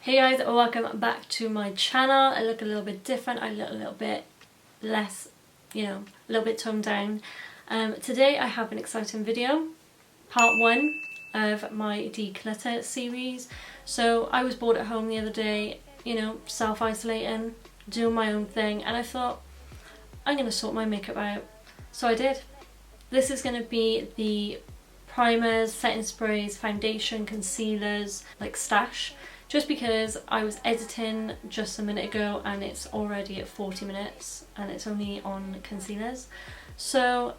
Hey guys, welcome back to my channel. I look a little bit different. I look a little bit less, a little bit toned down. Today I have an exciting video, part 1 of my Declutter series. So I was bored at home the other day, self-isolating, doing my own thing, and I thought I'm going to sort my makeup out. So I did. This is going to be the primers, setting sprays, foundation, concealers, like stash. Just because I was editing just a minute ago and it's already at 40 minutes and it's only on concealers. So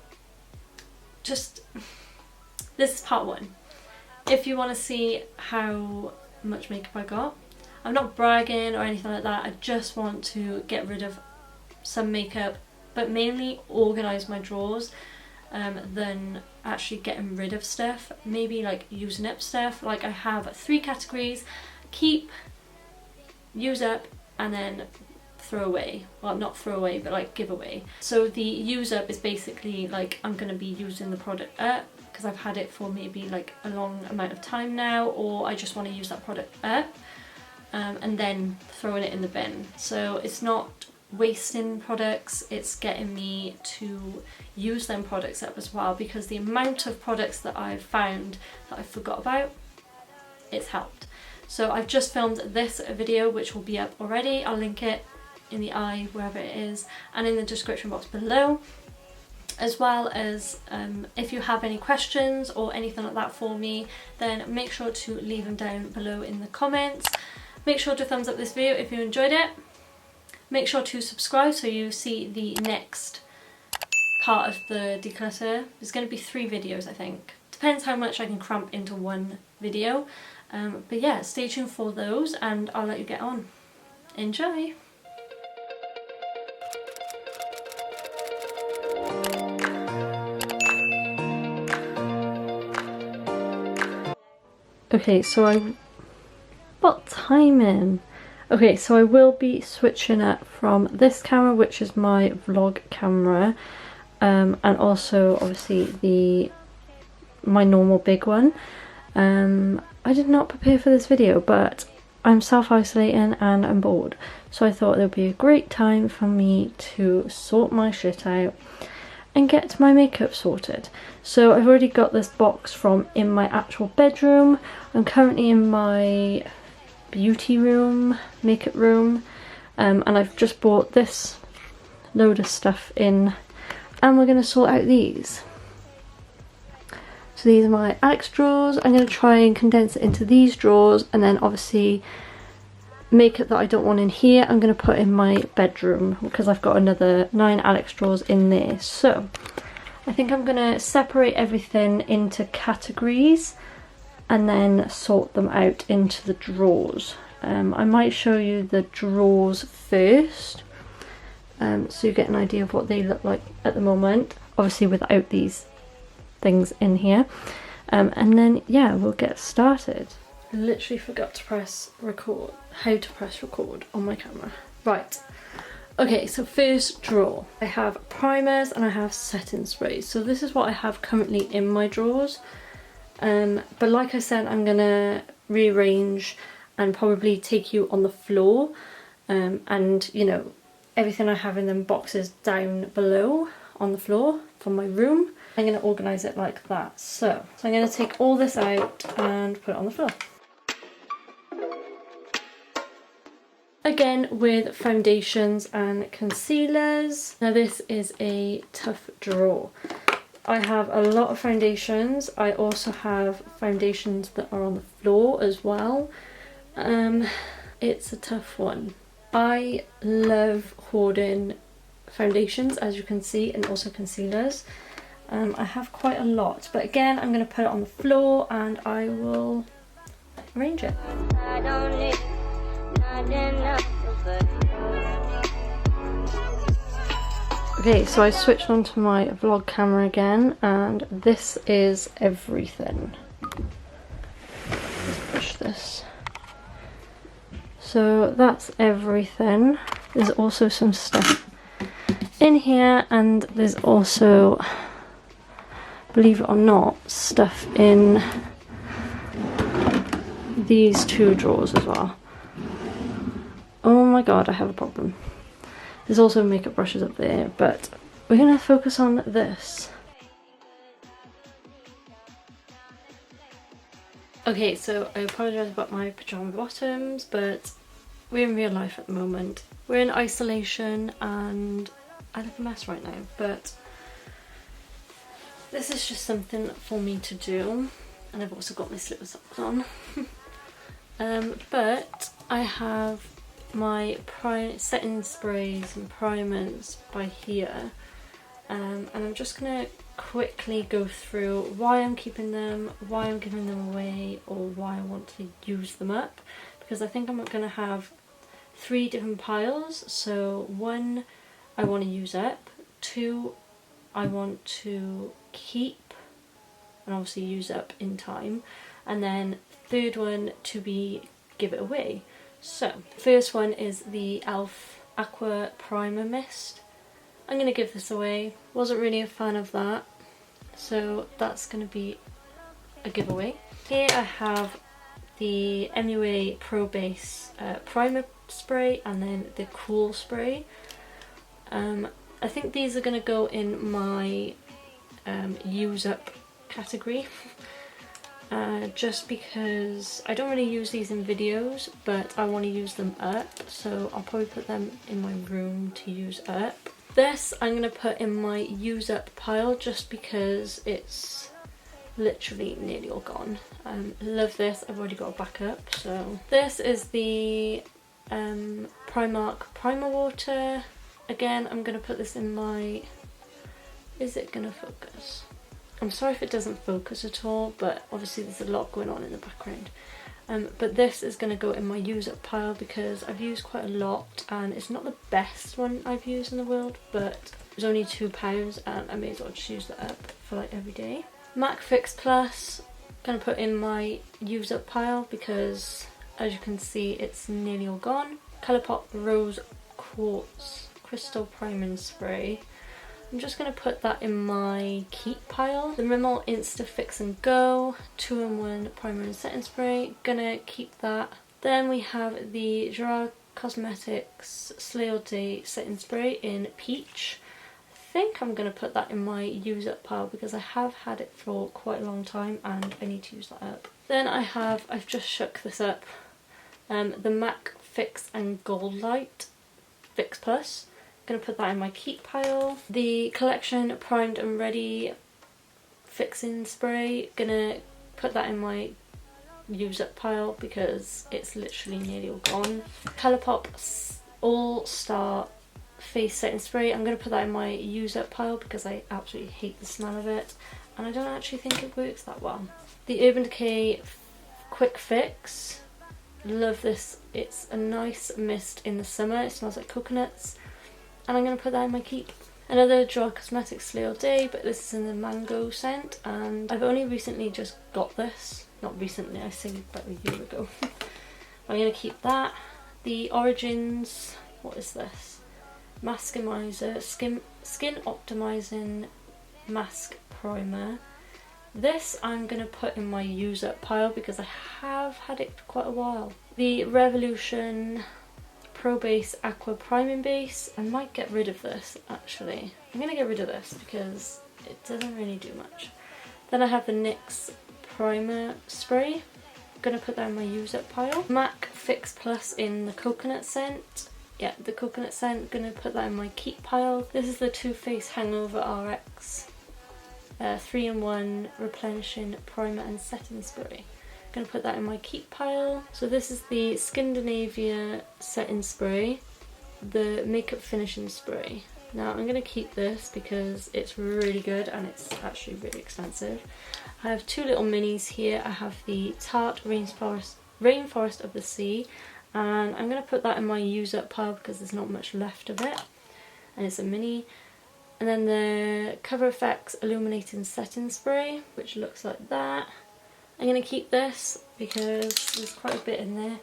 this is part 1. If you want to see how much makeup I got, I'm not bragging or anything like that. I just want to get rid of some makeup, but mainly organise my drawers than actually getting rid of stuff. Maybe like using up stuff. Like I have 3 categories: keep, use up, and then throw away. Well, not throw away, but like give away. So the use up is basically like I'm going to be using the product up because I've had it for maybe like a long amount of time now, or I just want to use that product up, and then throwing it in the bin. So it's not wasting products, it's getting me to use them products up as well, because the amount of products that I've found that I forgot about, it's helped. So I've just filmed this video, which will be up already. I'll link it in the eye, wherever it is, and in the description box below. As well as if you have any questions or anything like that for me, then make sure to leave them down below in the comments. Make sure to thumbs up this video if you enjoyed it. Make sure to subscribe so you see the next part of the declutter. There's going to be 3 videos, I think. Depends how much I can cramp into one video. But yeah, stay tuned for those and I'll let you get on. Enjoy! Okay, so what timing? Okay, so I will be switching it from this camera, which is my vlog camera, and also obviously my normal big one. I did not prepare for this video, but I'm self-isolating and I'm bored, so I thought it would be a great time for me to sort my shit out and get my makeup sorted. So I've already got this box from in my actual bedroom. I'm currently in my beauty room, makeup room, and I've just bought this load of stuff in, and we're going to sort out these. So these are my Alex drawers. I'm going to try and condense it into these drawers, and then obviously makeup that I don't want in here I'm going to put in my bedroom, because I've got another 9 Alex drawers in there. So I think I'm going to separate everything into categories and then sort them out into the drawers. I might show you the drawers first, so you get an idea of what they look like at the moment, obviously without these things in here, and then yeah, we'll get started. I literally forgot to press record, how to press record on my camera. Right, okay, so first drawer, I have primers and I have setting sprays. So this is what I have currently in my drawers, but like I said, I'm gonna rearrange and probably take you on the floor, and everything I have in them boxes down below on the floor from my room. I'm going to organise it like that. So I'm going to take all this out and put it on the floor. Again with foundations and concealers. Now this is a tough drawer. I have a lot of foundations. I also have foundations that are on the floor as well. It's a tough one. I love hoarding foundations, as you can see, and also concealers. I have quite a lot, but again I'm going to put it on the floor and I will arrange it. Okay, so I switched onto my vlog camera again, and this is everything. Let's push this. So that's everything. There's also some stuff in here, and there's also, believe it or not, stuff in these 2 drawers as well. Oh my god, I have a problem. There's also makeup brushes up there, but we're going to focus on this. Okay, so I apologise about my pyjama bottoms, but we're in real life at the moment. We're in isolation and I look a mess right now, but this is just something for me to do. And I've also got my slipper socks on. But I have my setting sprays and primers by here. And I'm just going to quickly go through why I'm keeping them, why I'm giving them away, or why I want to use them up. Because I think I'm going to have 3 different piles. So 1 I want to use up, 2 I want to keep and obviously use up in time, and then 3rd one to be give it away. So first one is the e.l.f. Aqua Primer Mist. I'm going to give this away. Wasn't really a fan of that, so that's going to be a giveaway. Here I have the MUA Pro Base Primer Spray and then the Cool Spray. I think these are going to go in my use up category. Just because I don't really use these in videos, but I want to use them up, so I'll probably put them in my room to use up. This I'm going to put in my use up pile just because it's literally nearly all gone. Love this, I've already got a backup. So this is the Primark Primer Water. Again, I'm going to put this in my... Is it going to focus? I'm sorry if it doesn't focus at all, but obviously there's a lot going on in the background. But this is going to go in my use up pile because I've used quite a lot and it's not the best one I've used in the world, but it was only £2 and I may as well just use that up for like every day. MAC Fix Plus, going to put in my use up pile because as you can see it's nearly all gone. Colourpop Rose Quartz Crystal Priming Spray. I'm just going to put that in my keep pile. The Rimmel Insta Fix and Go 2-in-1 Primer and Setting Spray. Gonna keep that. Then we have the Gerard Cosmetics Slay All Day Setting Spray in Peach. I think I'm going to put that in my use up pile because I have had it for quite a long time and I need to use that up. Then I've just shook this up, the MAC Fix and Gold Light Fix Plus. Going to put that in my keep pile. The Collection Primed and Ready Fixing Spray, gonna put that in my use up pile because it's literally nearly all gone. Colourpop All Star Face Setting Spray, I'm going to put that in my use up pile because I absolutely hate the smell of it and I don't actually think it works that well. The Urban Decay Quick Fix, love this, it's a nice mist in the summer, it smells like coconuts. And I'm going to put that in my keep. Another Gerard Cosmetics Slay All Day, but this is in the mango scent, and I've only recently just got this. Not recently, I say about a year ago. I'm going to keep that. The Origins, what is this? Maskimizer, Skin Optimizing Mask Primer. This I'm going to put in my use up pile because I have had it for quite a while. The Revolution Pro Base Aqua Priming Base. I might get rid of this actually. I'm going to get rid of this because it doesn't really do much. Then I have the NYX Primer Spray. I'm going to put that in my use up pile. MAC Fix Plus in the coconut scent. Yeah, the coconut scent, going to put that in my keep pile. This is the Too Faced Hangover RX 3-in-1 Replenishing Primer and Setting Spray. Going to put that in my keep pile. So this is the Scandinavia Setting Spray, the Makeup Finishing Spray. Now I'm going to keep this because it's really good and it's actually really expensive. I have 2 little minis here. I have the Tarte Rainforest of the Sea, and I'm going to put that in my use up pile because there's not much left of it, and it's a mini. And then the Cover Effects Illuminating Setting Spray, which looks like that. I'm going to keep this because there's quite a bit in there.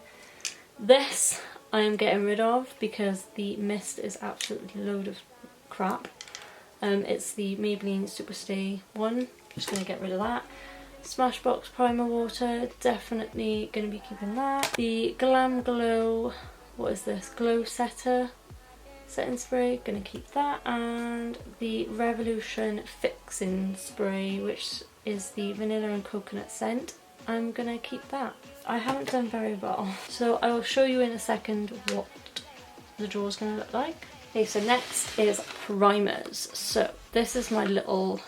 This I am getting rid of because the mist is absolutely load of crap. It's the Maybelline Superstay one. Just going to get rid of that. Smashbox Primer Water, definitely going to be keeping that. The Glam Glow what is this? Glow Setter setting spray, gonna keep that. And the Revolution Fixing Spray, which is the vanilla and coconut scent, I'm gonna keep that. I haven't done very well, so I will show you in a second what the drawer's gonna look like. Okay, so next is primers. So this is my little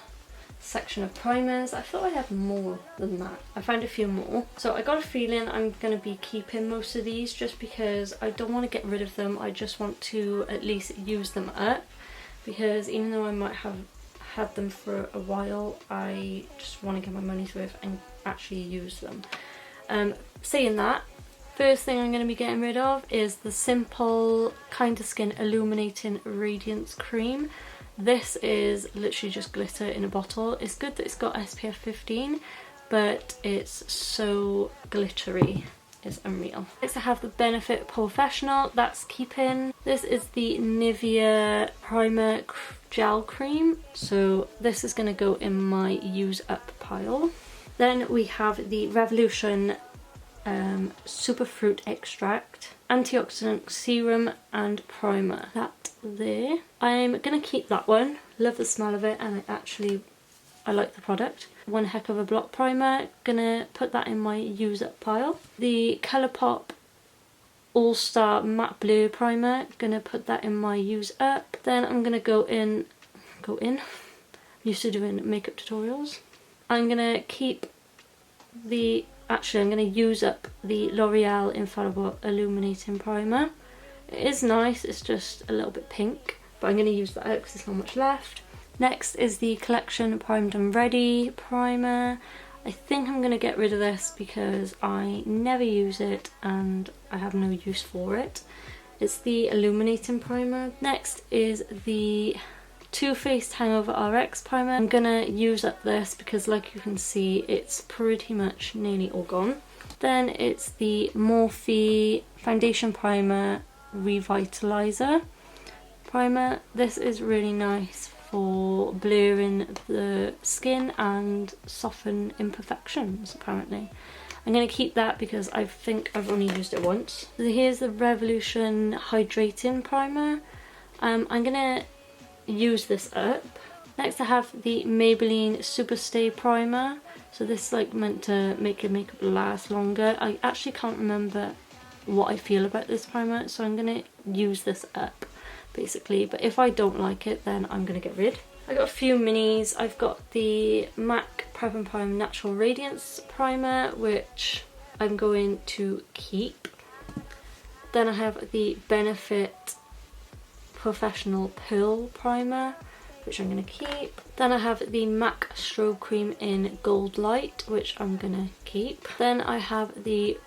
section of primers. I thought I had more than that. I found a few more. So I got a feeling I'm going to be keeping most of these just because I don't want to get rid of them. I just want to at least use them up, because even though I might have had them for a while, I just want to get my money's worth and actually use them. Saying that, first thing I'm going to be getting rid of is the Simple Kinda Skin Illuminating Radiance Cream. This is literally just glitter in a bottle. It's good that it's got SPF 15, but it's so glittery. It's unreal. Next I have the Benefit Professional, that's keeping. This is the Nivea Primer Gel Cream. So this is going to go in my use up pile. Then we have the Revolution Superfruit Extract Antioxidant Serum and Primer. That there. I'm gonna keep that one. Love the smell of it, and I like the product. One heck of a block primer. Gonna put that in my use up pile. The Colourpop All Star Matte Blur Primer. Gonna put that in my use up. Then I'm gonna go in. I'm used to doing makeup tutorials. I'm gonna keep the. Actually, I'm going to use up the L'Oreal Infallible Illuminating Primer. It is nice, it's just a little bit pink, but I'm going to use that out because there's not much left. Next is the Collection Primed and Ready Primer. I think I'm going to get rid of this because I never use it and I have no use for it. It's the Illuminating Primer. Next is the Too Faced Hangover RX Primer. I'm gonna use up this because, like you can see, it's pretty much nearly all gone. Then it's the Morphe Foundation Primer Revitalizer Primer. This is really nice for blurring the skin and soften imperfections, apparently. I'm going to keep that because I think I've only used it once. So here's the Revolution Hydrating Primer. I'm going to use this up. Next I have the Maybelline Superstay Primer. So this is like meant to make your makeup last longer. I actually can't remember what I feel about this primer, so I'm going to use this up basically, but if I don't like it then I'm going to get rid. I got a few minis. I've got the MAC Prep and Prime Natural Radiance Primer, which I'm going to keep. Then I have the Benefit Professional Pearl Primer, which I'm going to keep. Then I have the MAC Strobe Cream in Gold Light, which I'm going to keep. Then I have the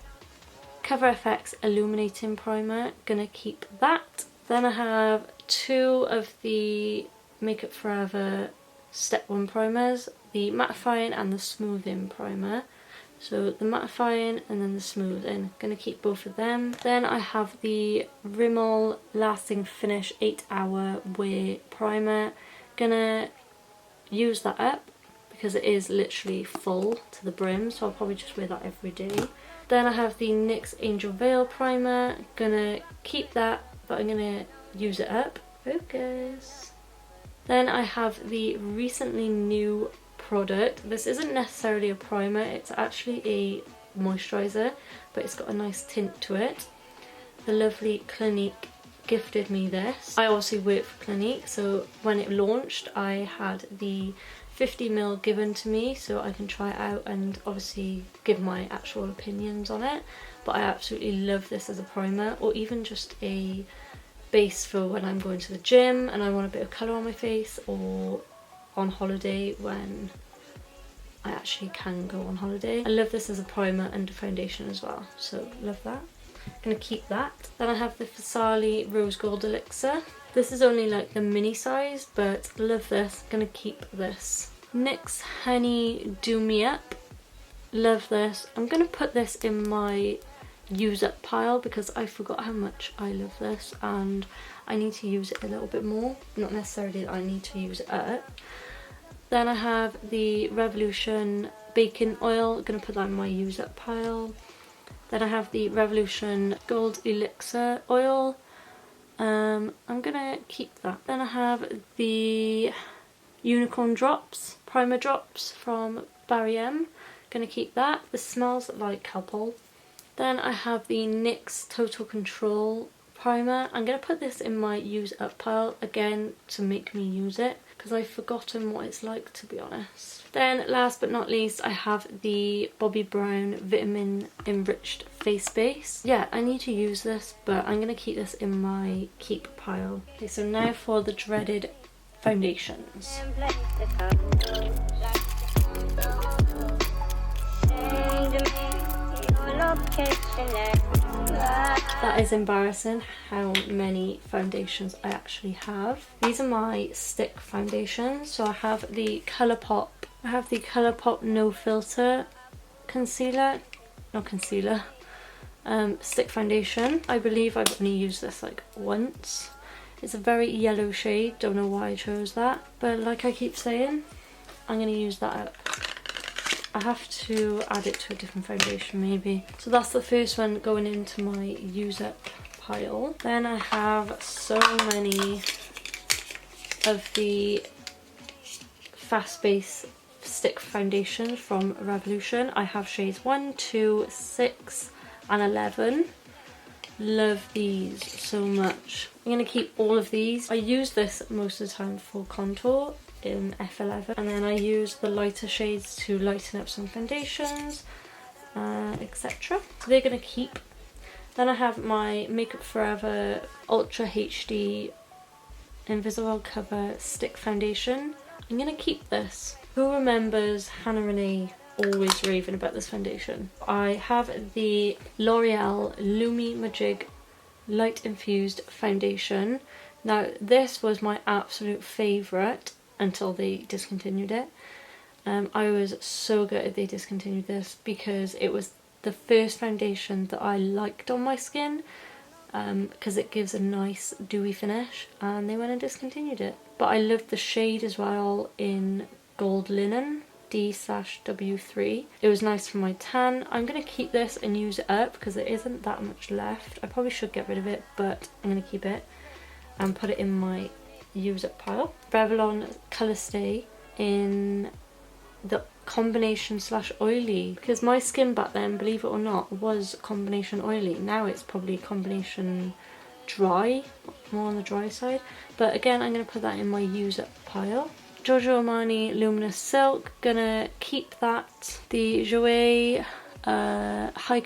Cover FX Illuminating Primer, going to keep that. Then I have two of the Makeup Forever Step 1 primers, the Mattifying and the Smoothing Primer. So the mattifying and then the smoothing, gonna keep both of them. Then I have the Rimmel Lasting Finish 8-Hour Wear Primer. Gonna use that up because it is literally full to the brim, so I'll probably just wear that every day. Then I have the NYX Angel Veil Primer. Gonna keep that, but I'm gonna use it up. Focus. Then I have the recently new product. This isn't necessarily a primer, it's actually a moisturiser, but it's got a nice tint to it. The lovely Clinique gifted me this. I also work for Clinique, so when it launched I had the 50ml given to me so I can try it out and obviously give my actual opinions on it. But I absolutely love this as a primer, or even just a base for when I'm going to the gym and I want a bit of colour on my face, or on holiday when I actually can go on holiday. I love this as a primer and a foundation as well, so love that. I'm gonna keep that. Then I have the Fasali Rose Gold Elixir. This is only like the mini size, but love this. Gonna keep this. NYX Honey Do Me Up. Love this. I'm gonna put this in my use up pile because I forgot how much I love this and I need to use it a little bit more. Not necessarily that I need to use it up. Then I have the Revolution Baking Oil. I'm going to put that in my use up pile. Then I have the Revolution Gold Elixir Oil. I'm gonna keep that. Then I have the Unicorn Drops, Primer Drops from Barry M. Gonna keep that. This smells like Calpol. Then I have the NYX Total Control Primer. I'm gonna put this in my use up pile again to make me use it, because I've forgotten what it's like, to be honest. Then last but not least, I have the Bobbi Brown Vitamin Enriched Face Base. Yeah, I need to use this, but I'm going to keep this in my keep pile. Okay, so now for the dreaded foundations. That is embarrassing how many foundations I actually have. These are my stick foundations. So I have the Colourpop. I have the Colourpop No Filter concealer, not concealer, stick foundation. I believe I've only used this like once. It's a very yellow shade, don't know why I chose that, but like I keep saying, I'm going to use that up. I have to add it to a different foundation maybe. So that's the first one going into my use up pile. Then I have so many of the Fast Base stick foundation from Revolution. I have shades 1, 2, 6 and 11. Love these so much. I'm going to keep all of these. I use this most of the time for contour in F11, and then I use the lighter shades to lighten up some foundations, etc. So they're going to keep. Then I have my Makeup Forever Ultra HD Invisible Cover Stick Foundation. I'm going to keep this. Who remembers Hannah Renee always raving about this foundation? I have the L'Oreal Lumi Majig Light Infused Foundation. Now this was my absolute favourite until they discontinued it. I was so gutted they discontinued this, because it was the first foundation that I liked on my skin, because it gives a nice dewy finish, and they went and discontinued it. But I loved the shade as well in Gold Linen D/W3. It was nice for my tan. I'm going to keep this and use it up because there isn't that much left. I probably should get rid of it, but I'm going to keep it and put it in my use up pile. Revlon Colour Stay in the combination / oily, because my skin back then, believe it or not, was combination oily. Now it's probably combination dry, more on the dry side, but again I'm going to put that in my use up pile. Giorgio Armani Luminous Silk, gonna keep that. The Jouer High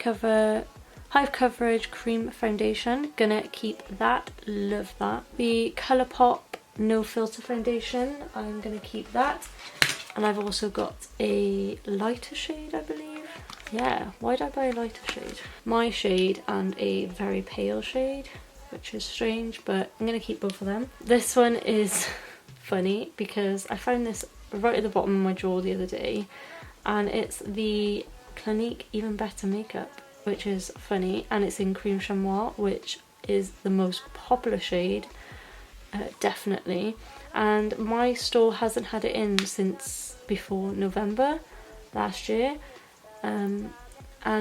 Coverage Cream Foundation, gonna keep that, love that. The Colourpop No Filter Foundation, I'm gonna keep that. And I've also got a lighter shade, I believe. Yeah, why did I buy a lighter shade? My shade and a very pale shade, which is strange, but I'm gonna keep both of them. This one is funny because I found this right at the bottom of my drawer the other day, and it's the Clinique Even Better Makeup, which is funny, and it's in Cream Chamois, which is the most popular shade, definitely, and my store hasn't had it in since before November last year, and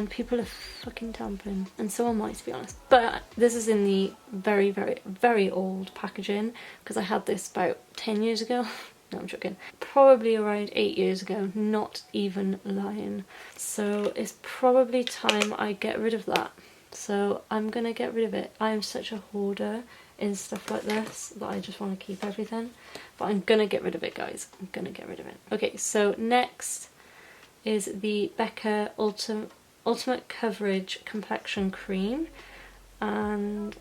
people are fucking tampering, and so am I, to be honest. But this is in the very, very, very old packaging, because I had this about 10 years ago. No, I'm joking. Probably around 8 years ago, not even lying. So it's probably time I get rid of that. So I'm gonna get rid of it. I am such a hoarder in stuff like this that I just want to keep everything. But I'm gonna get rid of it, guys. I'm gonna get rid of it. Okay, so next is the Becca Ultimate Coverage Complexion Cream, and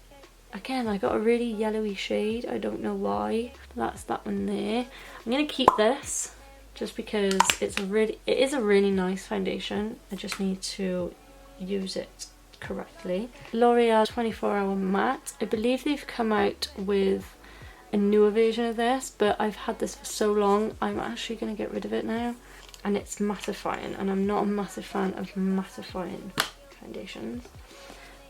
again I got a really yellowy shade, I don't know why. That's that one there. I'm gonna keep this just because it is a really nice foundation. I just need to use it correctly. L'Oreal 24 Hour Matte. I believe they've come out with a newer version of this, but I've had this for so long I'm actually gonna get rid of it now. And it's mattifying, and I'm not a massive fan of mattifying foundations.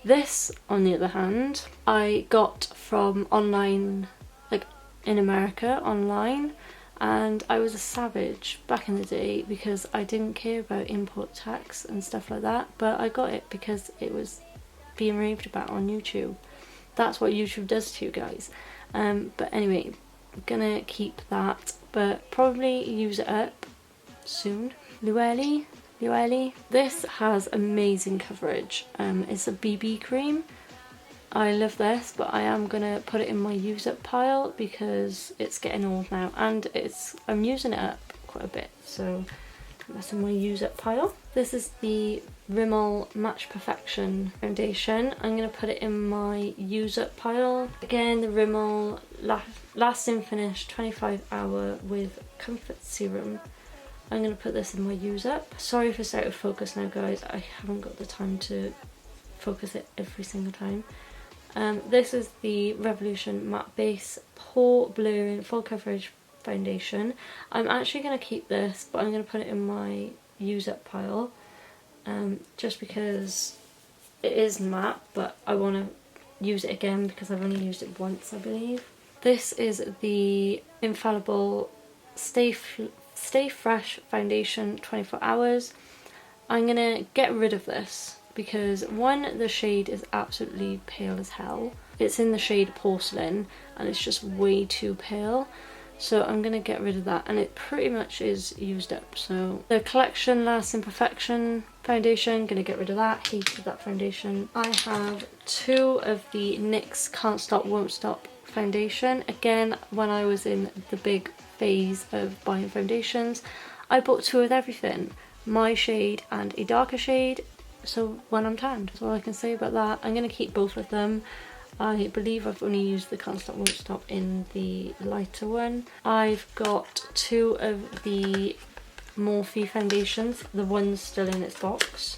This, on the other hand, I got from online, like in America, online, and I was a savage back in the day because I didn't care about import tax and stuff like that, but I got it because it was being raved about on YouTube. That's what YouTube does to you guys. But anyway, I'm gonna keep that, but probably use it up soon. Luelli. This has amazing coverage. It's a BB cream. I love this, but I am gonna put it in my use up pile because it's getting old now, and I'm using it up quite a bit, so that's in my use up pile. This is the Rimmel Match Perfection foundation. I'm gonna put it in my use up pile. Again, the Rimmel Lasting Finish 25-hour with Comfort Serum. I'm gonna put this in my use up. Sorry if it's out of focus now, guys. I haven't got the time to focus it every single time. This is the Revolution Matte Base Pore Blurring Full Coverage Foundation. I'm actually going to keep this, but I'm going to put it in my use up pile, just because it is matte, but I want to use it again because I've only used it once, I believe. This is the Infallible Stay Fresh Foundation 24 hours. I'm going to get rid of this because one, the shade is absolutely pale as hell. It's in the shade Porcelain and it's just way too pale. So I'm going to get rid of that, and it pretty much is used up. So the Collection Lasting Perfection foundation, going to get rid of that. Hated that foundation. I have two of the NYX Can't Stop Won't Stop foundation. Again, when I was in the big phase of buying foundations, I bought two of everything. My shade and a darker shade. So when I'm tanned, that's all I can say about that. I'm going to keep both of them. I believe I've only used the Can't Stop Won't Stop in the lighter one. I've got two of the Morphe foundations, the one's still in its box.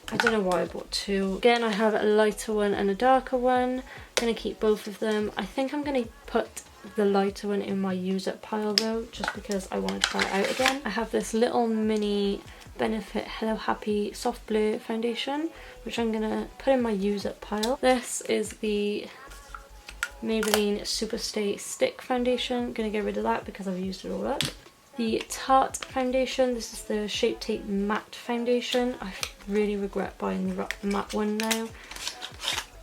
I don't know why I bought two. Again, I have a lighter one and a darker one. I'm going to keep both of them. I think I'm going to put the lighter one in my use up pile though, just because I want to try it out again. I have this little mini Benefit Hello Happy Soft Blur foundation, which I'm gonna put in my use up pile. This is the Maybelline Super Stay Stick foundation. Gonna get rid of that because I've used it all up. The Tarte foundation, this is the Shape Tape Matte foundation. I really regret buying the matte one now.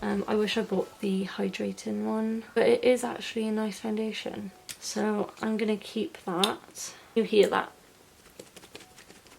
I wish I bought the hydrating one, but it is actually a nice foundation, so I'm gonna keep that. You hear that?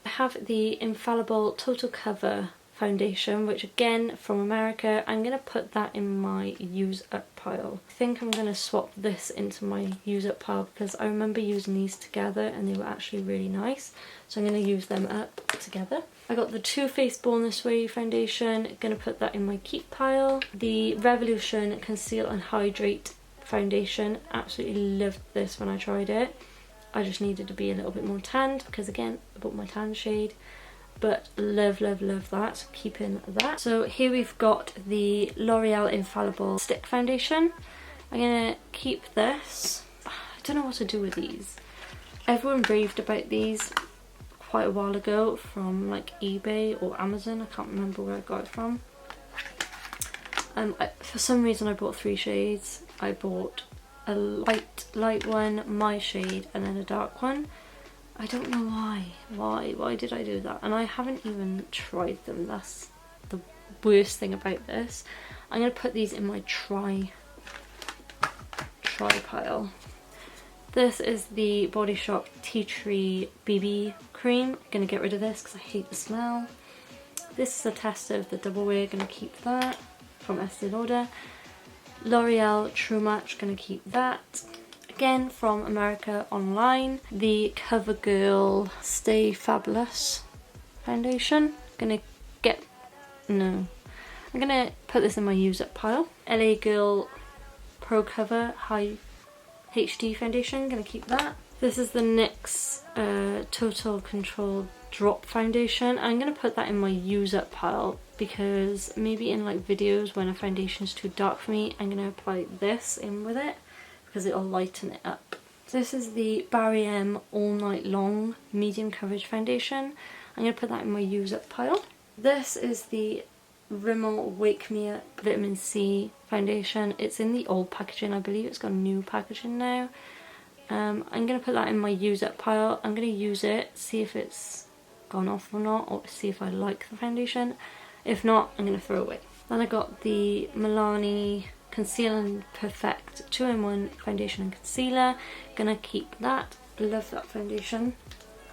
I have the Infallible Total Cover foundation, which again from America. I'm going to put that in my use up pile. I think I'm going to swap this into my use up pile because I remember using these together and they were actually really nice. So I'm going to use them up together. I got the Too Faced Born This Way foundation. Going to put that in my keep pile. The Revolution Conceal and Hydrate foundation. Absolutely loved this when I tried it. I just needed to be a little bit more tanned because again I bought my tan shade, but love that, keeping that. So here we've got the L'Oreal Infallible Stick Foundation. I'm gonna keep this. I don't know what to do with these. Everyone raved about these quite a while ago from like eBay or Amazon. I can't remember where I got it from. For some reason I bought three shades. I bought a light one, my shade, and then a dark one. I don't know why did I do that? And I haven't even tried them. That's the worst thing about this. I'm going to put these in my try pile. This is the Body Shop Tea Tree BB cream. I'm going to get rid of this because I hate the smell. This is a tester of the Double Wear. Going to keep that from Estee Lauder. L'Oreal True Match, gonna keep that. Again from America online, the CoverGirl Stay Fabulous foundation. I'm gonna put this in my use up pile. LA Girl Pro Cover High HD foundation, gonna keep that. This is the NYX Total Control Drop foundation. I'm gonna put that in my use up pile because maybe in like videos when a foundation is too dark for me, I'm gonna apply this in with it because it'll lighten it up. So this is the Barry M All Night Long Medium Coverage foundation. I'm gonna put that in my use up pile. This is the Rimmel Wake Me Up Vitamin C foundation. It's in the old packaging. I believe it's got new packaging now. I'm going to put that in my use up pile. I'm going to use it, see if it's gone off or not, or see if I like the foundation. If not, I'm going to throw it away. Then I got the Milani Conceal and Perfect 2-in-1 foundation and concealer. Gonna keep that. Love that foundation.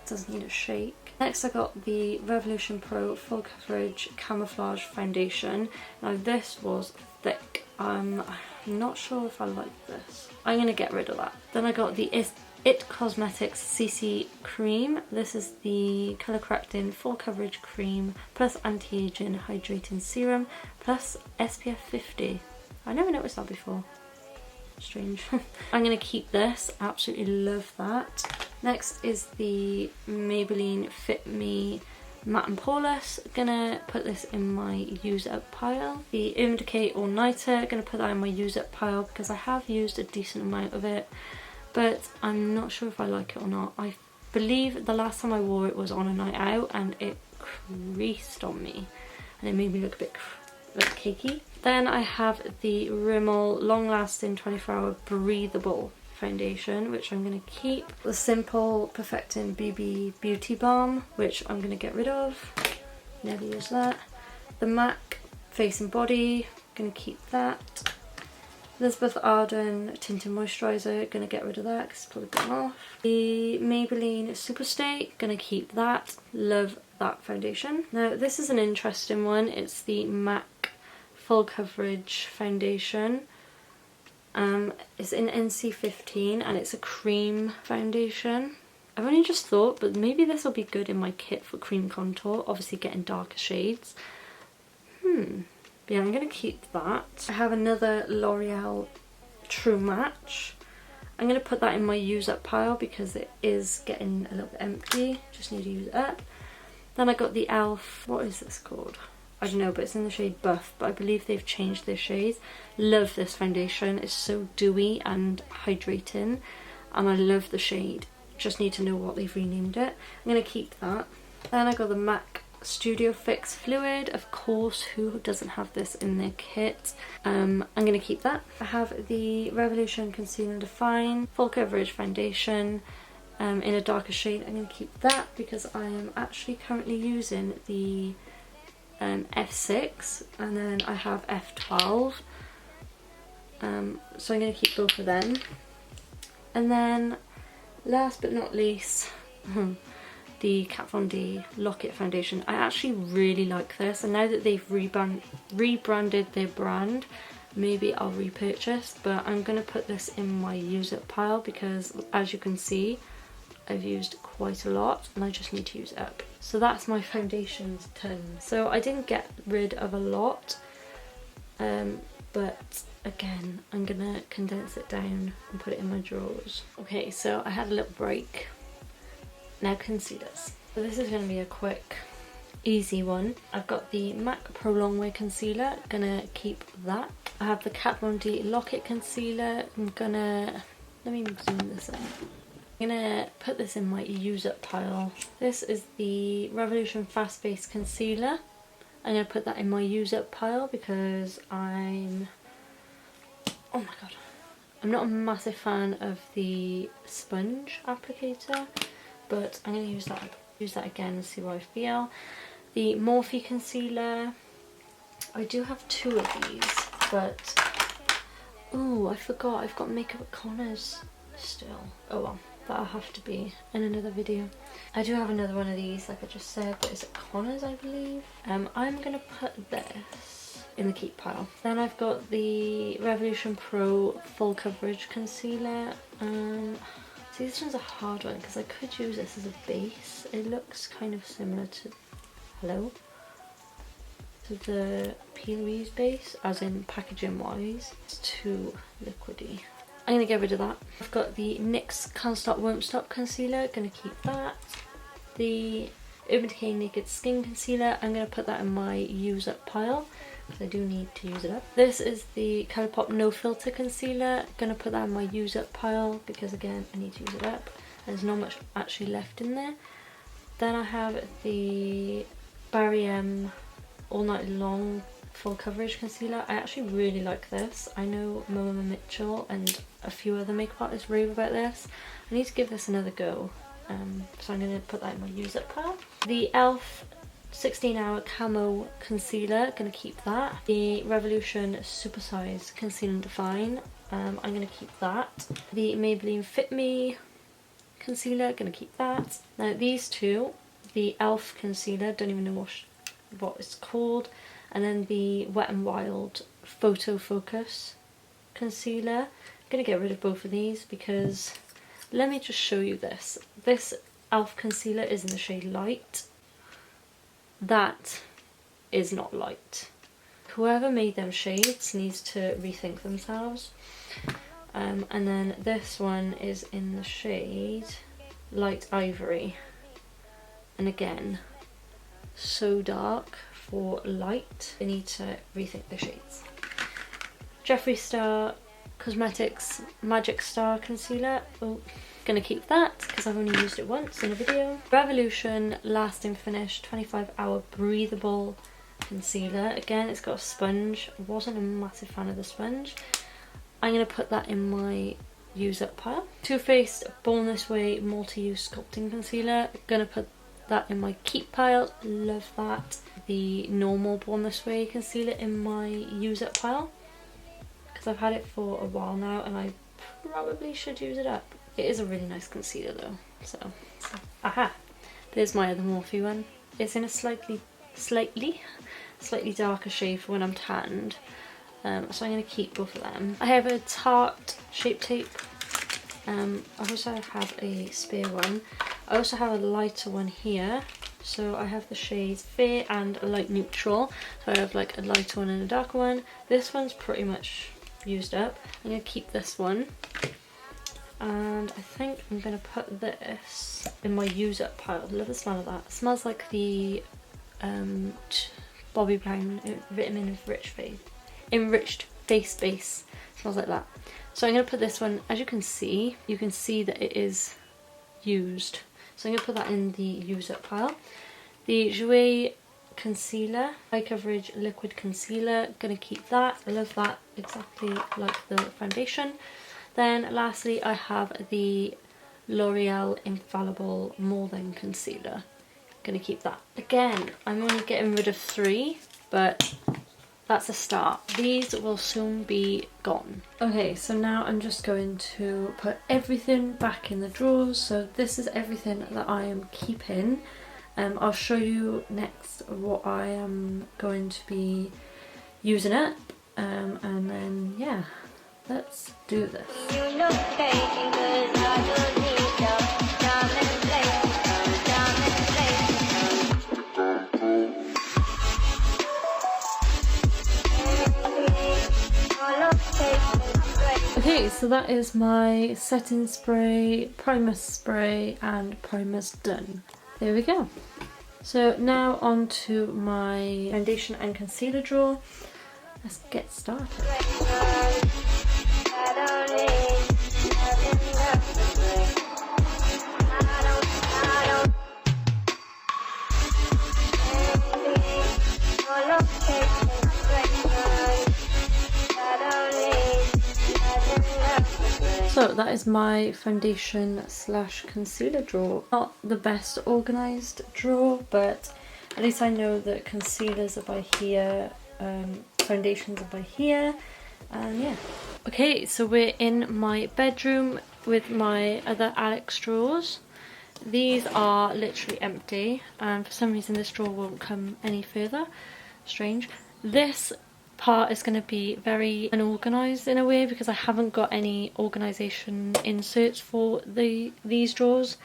Doesn't need a shake. Next I got the Revolution Pro Full Coverage Camouflage Foundation. Now this was thick. I'm not sure if I like this. I'm gonna get rid of that. Then I got the It Cosmetics CC Cream. This is the Colour Correcting Full Coverage Cream plus Anti-Aging Hydrating Serum plus SPF 50. I never noticed that before. Strange. I'm going to keep this. Absolutely love that. Next is the Maybelline Fit Me Matte and Poreless. Gonna put this in my use up pile. The Urban Decay All Nighter. Gonna put that in my use up pile because I have used a decent amount of it, but I'm not sure if I like it or not. I believe the last time I wore it was on a night out and it creased on me and it made me look a bit cakey. Then I have the Rimmel Long Lasting 24-Hour Breathable Foundation, which I'm going to keep. The Simple Perfecting BB Beauty Balm, which I'm going to get rid of. Never use that. The MAC Face and Body, going to keep that. Elizabeth Arden Tinted Moisturiser, going to get rid of that because it's probably gone off. The Maybelline Superstay, going to keep that. Love that foundation. Now this is an interesting one. It's the MAC Full Coverage Foundation. It's in NC15 and it's a cream foundation. I've only just thought, but maybe this will be good in my kit for cream contour, obviously getting darker shades. Yeah, I'm going to keep that. I have another L'Oreal True Match. I'm going to put that in my use up pile because it is getting a little bit empty. Just need to use it up. Then I got the e.l.f. What is this called? I don't know, but it's in the shade Buff, but I believe they've changed their shades. Love this foundation. It's so dewy and hydrating, and I love the shade. Just need to know what they've renamed it. I'm going to keep that. Then I got the MAC Studio Fix Fluid. Of course, who doesn't have this in their kit? I'm going to keep that. I have the Revolution Conceal and Define Full Coverage Foundation in a darker shade. I'm going to keep that because I am actually currently using the F6 and then I have F12, so I'm going to keep both of them. And then last but not least, the Kat Von D Lock-It Foundation. I actually really like this, and now that they've rebranded their brand, maybe I'll repurchase, but I'm going to put this in my use up pile because as you can see I've used quite a lot and I just need to use it up. So that's my foundations ton. So I didn't get rid of a lot, but again I'm gonna condense it down and put it in my drawers. Okay, so I had a little break. Now concealers. So this is going to be a quick, easy one. I've got the MAC Pro Longwear Concealer, gonna keep that. I have the Kat Von D Lock-It Concealer. I'm gonna, let me zoom this in. I'm gonna put this in my use up pile. This is the Revolution Fast Base Concealer. I'm gonna put that in my use up pile because I'm, oh my god, I'm not a massive fan of the sponge applicator, but I'm going to use that again and see what I feel. The Morphe Concealer. I do have two of these, but oh, I forgot I've got makeup at Connors still. Oh well, that'll have to be in another video. I do have another one of these, like I just said, but it's at Connors, I believe. I'm going to put this in the keep pile. Then I've got the Revolution Pro Full Coverage Concealer. See, this one's a hard one because I could use this as a base. It looks kind of similar to, to the P&G's base, as in packaging wise. It's too liquidy. I'm going to get rid of that. I've got the NYX Can't Stop Won't Stop Concealer, going to keep that. The Urban Decay Naked Skin Concealer, I'm going to put that in my use up pile because I do need to use it up. This is the Colourpop No Filter Concealer, going to put that in my use up pile because again I need to use it up. There's not much actually left in there. Then I have the Barry M All Night Long full coverage concealer. I actually really like this. I know Mona Mitchell and a few other makeup artists rave about this. I need to give this another go. So I'm going to put that in my use up pile. The e.l.f. 16 Hour Camo Concealer, going to keep that. The Revolution Supersize Conceal and Define, I'm going to keep that. The Maybelline Fit Me Concealer, going to keep that. Now these two, the e.l.f. Concealer, don't even know what it's called, and then the Wet n Wild Photo Focus Concealer. I'm going to get rid of both of these because let me just show you this. This e.l.f. concealer is in the shade Light. That is not light. Whoever made them shades needs to rethink themselves. And then this one is in the shade Light Ivory. And again, so dark for light. They need to rethink the shades. Jeffree Star Cosmetics Magic Star Concealer. Oh, gonna keep that because I've only used it once in a video. Revolution Lasting Finish 25-Hour Breathable Concealer. Again, it's got a sponge. Wasn't a massive fan of the sponge. I'm gonna put that in my use up pile. Too Faced Born This Way Multi-Use Sculpting Concealer. Gonna put that in my keep pile. Love that. The normal Born This Way concealer in my use up pile because I've had it for a while now and I probably should use it up. It is a really nice concealer though. So aha, there's my other Morphe one. It's in a slightly darker shade for when I'm tanned. So I'm going to keep both of them. I have a Tarte Shape Tape. I also have a spare one. I also have a lighter one here. So I have the shades Fair and Light Neutral. So I have like a lighter one and a darker one. This one's pretty much used up. I'm going to keep this one. And I think I'm going to put this in my use up pile. I love the smell of that. It smells like the Bobbi Brown Vitamin Enriched Face Base. It smells like that. So I'm going to put this one, as you can see that it is used. So I'm going to put that in the use up pile. The Jouer Concealer, High Coverage Liquid Concealer, going to keep that. I love that, exactly like the foundation. Then lastly I have the L'Oreal Infallible Molding Concealer. Gonna keep that. Again, I'm only getting rid of 3, but that's a start. These will soon be gone. Okay, so now I'm just going to put everything back in the drawers. So this is everything that I am keeping. I'll show you next what I am going to be using up, and then yeah. Let's do this. Okay, so that is my setting spray, primer spray and primers done. There we go. So now on to my foundation and concealer drawer. Let's get started. So that is my foundation slash concealer drawer. Not the best organised drawer, but at least I know that concealers are by here, foundations are by here, and yeah. Okay, so we're in my bedroom with my other Alex drawers. These are literally empty, and for some reason this drawer won't come any further. Strange. This part is going to be very unorganised in a way because I haven't got any organisation inserts for these drawers.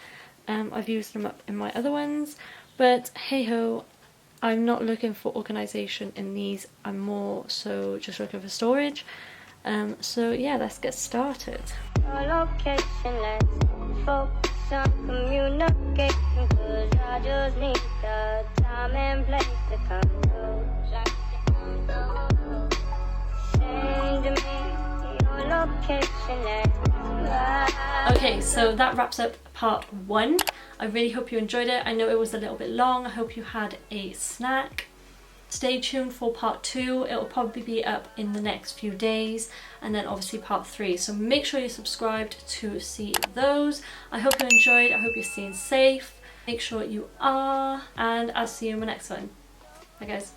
I've used them up in my other ones, but hey ho, I'm not looking for organisation in these. I'm more so just looking for storage. So yeah, let's get started. Okay, so that wraps up part 1. I really hope you enjoyed it. I know it was a little bit long. I hope you had a snack. Stay tuned for part 2. It will probably be up in the next few days, and then obviously part 3. So make sure you're subscribed to see those. I hope you enjoyed. I hope you're staying safe. Make sure you are, and I'll see you in my next one. Bye guys.